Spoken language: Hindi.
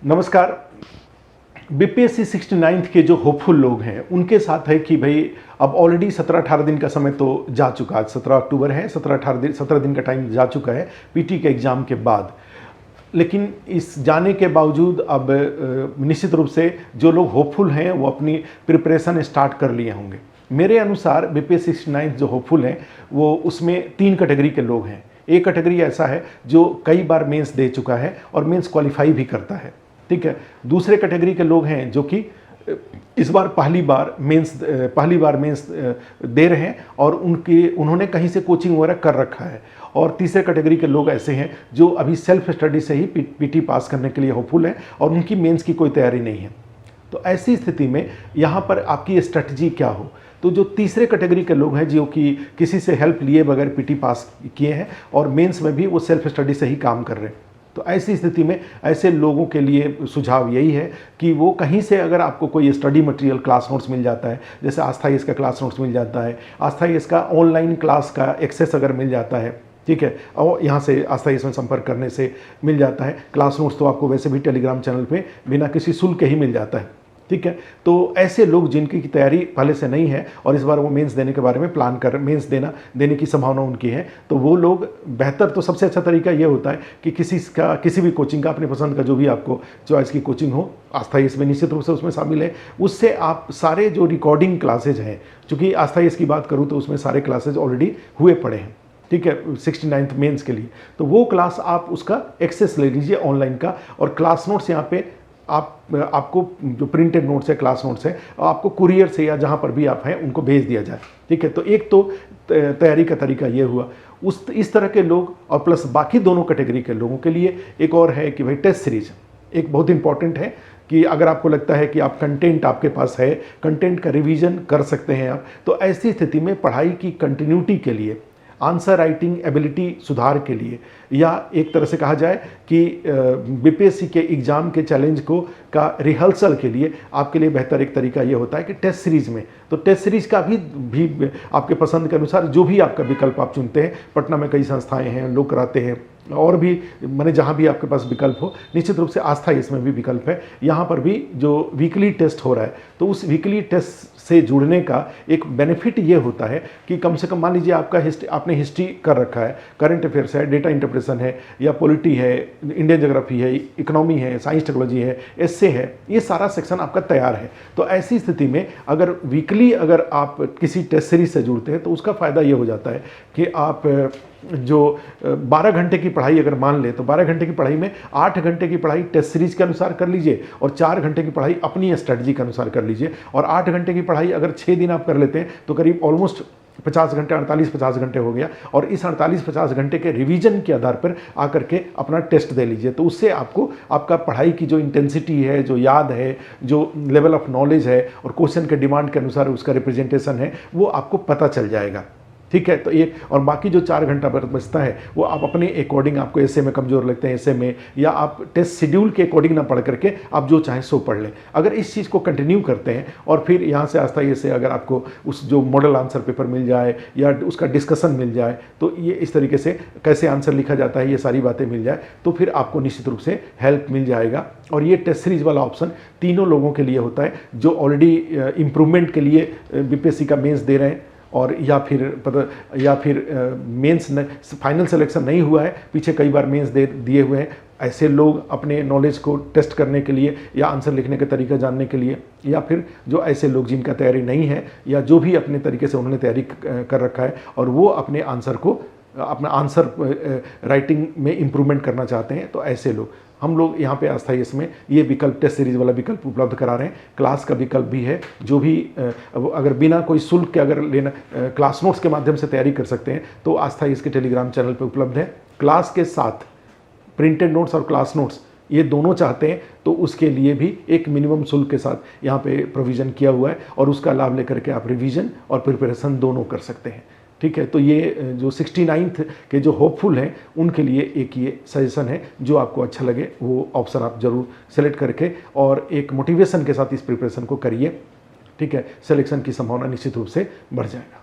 नमस्कार। बीपीएससी 69th के जो होपफुल लोग हैं उनके साथ है कि भाई अब ऑलरेडी 17-18 दिन का समय तो जा चुका। आज 17 अक्टूबर है, 17 दिन का टाइम जा चुका है पीटी के एग्ज़ाम के बाद। लेकिन इस जाने के बावजूद अब निश्चित रूप से जो लोग होपफुल हैं वो अपनी प्रिपरेशन स्टार्ट कर लिए होंगे। मेरे अनुसार बीपीएससी 69 जो होपफुल हैं वो उसमें 3 कैटेगरी के लोग हैं। एक कैटेगरी ऐसा है जो कई बार मेंस दे चुका है और मेंस क्वालिफाई भी करता है, ठीक है। दूसरे कैटेगरी के लोग हैं जो कि इस बार पहली बार मेंस दे रहे हैं और उन्होंने कहीं से कोचिंग वगैरह कर रखा है। और तीसरे कैटेगरी के लोग ऐसे हैं जो अभी सेल्फ स्टडी से ही पीटी पास करने के लिए होपफुल हैं और उनकी मेंस की कोई तैयारी नहीं है। तो ऐसी स्थिति में यहाँ पर आपकी स्ट्रेटजी क्या हो? तो जो तीसरे कैटेगरी के लोग हैं जो कि किसी से हेल्प लिए बगैर पीटी पास किए हैं और मेंस में भी वो सेल्फ स्टडी से ही काम कर रहे हैं, तो ऐसी स्थिति में ऐसे लोगों के लिए सुझाव यही है कि वो कहीं से अगर आपको कोई स्टडी मटेरियल क्लास नोट्स मिल जाता है, जैसे आस्था आईएएस का क्लास नोट्स मिल जाता है, आस्था आईएएस का ऑनलाइन क्लास का एक्सेस अगर मिल जाता है, ठीक है, और यहाँ से आस्था आईएएस में संपर्क करने से मिल जाता है। क्लास नोट्स तो आपको वैसे भी टेलीग्राम चैनल पे बिना किसी शुल्क के ही मिल जाता है, ठीक है। तो ऐसे लोग जिनकी तैयारी पहले से नहीं है और इस बार वो मेंस देने के बारे में प्लान कर मेंस देने की संभावना उनकी है, तो वो लोग बेहतर तो सबसे अच्छा तरीका ये होता है कि किसी भी कोचिंग का अपने पसंद का जो भी आपको चॉइस की कोचिंग हो, आस्था आईएएस में निश्चित रूप से उसमें शामिल है। उससे आप सारे जो रिकॉर्डिंग क्लासेज हैं, चूँकि आस्था आईएएस की बात करूँ तो उसमें सारे क्लासेज ऑलरेडी हुए पड़े हैं, ठीक है, 69th मेंस के लिए। तो वो क्लास आप उसका एक्सेस ले लीजिए ऑनलाइन का, और क्लास नोट्स यहाँ पे आपको जो प्रिंटेड नोट्स है, क्लास नोट्स है, आपको कुरियर से या जहाँ पर भी आप हैं उनको भेज दिया जाए, ठीक है। तो एक तो तैयारी का तरीका ये हुआ। इस तरह के लोग और प्लस बाकी दोनों कैटेगरी के लोगों के लिए एक और है कि भाई टेस्ट सीरीज एक बहुत इंपॉर्टेंट है कि अगर आपको लगता है कि आप कंटेंट आपके पास है, कंटेंट का रिवीजन कर सकते हैं आप, तो ऐसी स्थिति में पढ़ाई की कंटिन्यूटी के लिए, आंसर राइटिंग एबिलिटी सुधार के लिए, या एक तरह से कहा जाए कि बीपीएससी के एग्ज़ाम के चैलेंज का रिहर्सल के लिए आपके लिए बेहतर एक तरीका ये होता है कि टेस्ट सीरीज़ में, तो टेस्ट सीरीज़ का भी आपके पसंद के अनुसार जो भी आपका विकल्प आप चुनते हैं, पटना में कई संस्थाएं हैं, लोग कराते हैं, और भी मैंने जहाँ भी आपके पास विकल्प हो, निश्चित रूप से आस्था इसमें भी विकल्प है। यहाँ पर भी जो वीकली टेस्ट हो रहा है, तो उस वीकली टेस्ट से जुड़ने का एक बेनिफिट ये होता है कि कम से कम मान लीजिए आपने हिस्ट्री कर रखा है, करंट अफेयर्स है, डेटा इंटरप्रेशन है, या पॉलिटी है, इंडियन ज्योग्राफी है, इकोनॉमी है, साइंस टेक्नोलॉजी है, एस्से है, ये सारा सेक्शन आपका तैयार है। तो ऐसी स्थिति में अगर वीकली अगर आप किसी टेस्ट सीरीज से जुड़ते हैं तो उसका फ़ायदा ये हो जाता है कि आप जो 12 घंटे की पढ़ाई अगर मान ले, तो 12 घंटे की पढ़ाई में 8 घंटे की पढ़ाई टेस्ट सीरीज के अनुसार कर लीजिए और 4 घंटे की पढ़ाई अपनी स्ट्रेटजी के अनुसार कर लीजिए। और 8 घंटे की पढ़ाई अगर 6 दिन आप कर लेते हैं तो करीब ऑलमोस्ट 50 घंटे, 48-50 घंटे हो गया, और इस 48-50 घंटे के रिवीजन के आधार पर आकर के अपना टेस्ट दे लीजिए। तो उससे आपको आपका पढ़ाई की जो इंटेंसिटी है, जो याद है, जो लेवल ऑफ नॉलेज है और क्वेश्चन के डिमांड के अनुसार उसका रिप्रेजेंटेशन है, वो आपको पता चल जाएगा, ठीक है। तो एक और बाकी जो 4 घंटा बचता है वो आप अपने अकॉर्डिंग, आपको ऐसे में कमज़ोर लगते हैं ऐसे में, या आप टेस्ट शेड्यूल के अकॉर्डिंग ना पढ़ करके आप जो चाहें सो पढ़ लें। अगर इस चीज़ को कंटिन्यू करते हैं और फिर यहाँ से आस्था ये से अगर आपको उस जो मॉडल आंसर पेपर मिल जाए या उसका डिस्कशन मिल जाए, तो ये इस तरीके से कैसे आंसर लिखा जाता है, ये सारी बातें मिल जाए, तो फिर आपको निश्चित रूप से हेल्प मिल जाएगा। और ये टेस्ट सीरीज वाला ऑप्शन तीनों लोगों के लिए होता है जो ऑलरेडी इम्प्रूवमेंट के लिए बीपीएससी का मेंस दे रहे हैं, और या फिर मेंस फाइनल सिलेक्शन नहीं हुआ है, पीछे कई बार मेंस दिए हुए हैं। ऐसे लोग अपने नॉलेज को टेस्ट करने के लिए या आंसर लिखने का तरीका जानने के लिए, या फिर जो ऐसे लोग जिनका तैयारी नहीं है या जो भी अपने तरीके से उन्होंने तैयारी कर रखा है और वो अपने अपना आंसर राइटिंग में इम्प्रूवमेंट करना चाहते हैं, तो ऐसे लोग हम लोग यहाँ पे आस्था इसमें ये विकल्प टेस्ट सीरीज वाला विकल्प उपलब्ध करा रहे हैं। क्लास का विकल्प भी है, जो भी अगर बिना कोई शुल्क के अगर लेना क्लास नोट्स के माध्यम से तैयारी कर सकते हैं तो आस्था इसके टेलीग्राम चैनल पे उपलब्ध है। क्लास के साथ प्रिंटेड नोट्स और क्लास नोट्स ये दोनों चाहते हैं तो उसके लिए भी एक मिनिमम शुल्क के साथ यहाँ पे प्रोविज़न किया हुआ है, और उसका लाभ लेकर के आप रिवीजन और प्रिपरेशन दोनों कर सकते हैं, ठीक है। तो ये जो 69th के जो होपफुल हैं उनके लिए एक ये सजेशन है, जो आपको अच्छा लगे वो ऑप्शन आप ज़रूर सेलेक्ट करके और एक मोटिवेशन के साथ इस प्रिपरेशन को करिए, ठीक है। सिलेक्शन की संभावना निश्चित रूप से बढ़ जाएगा।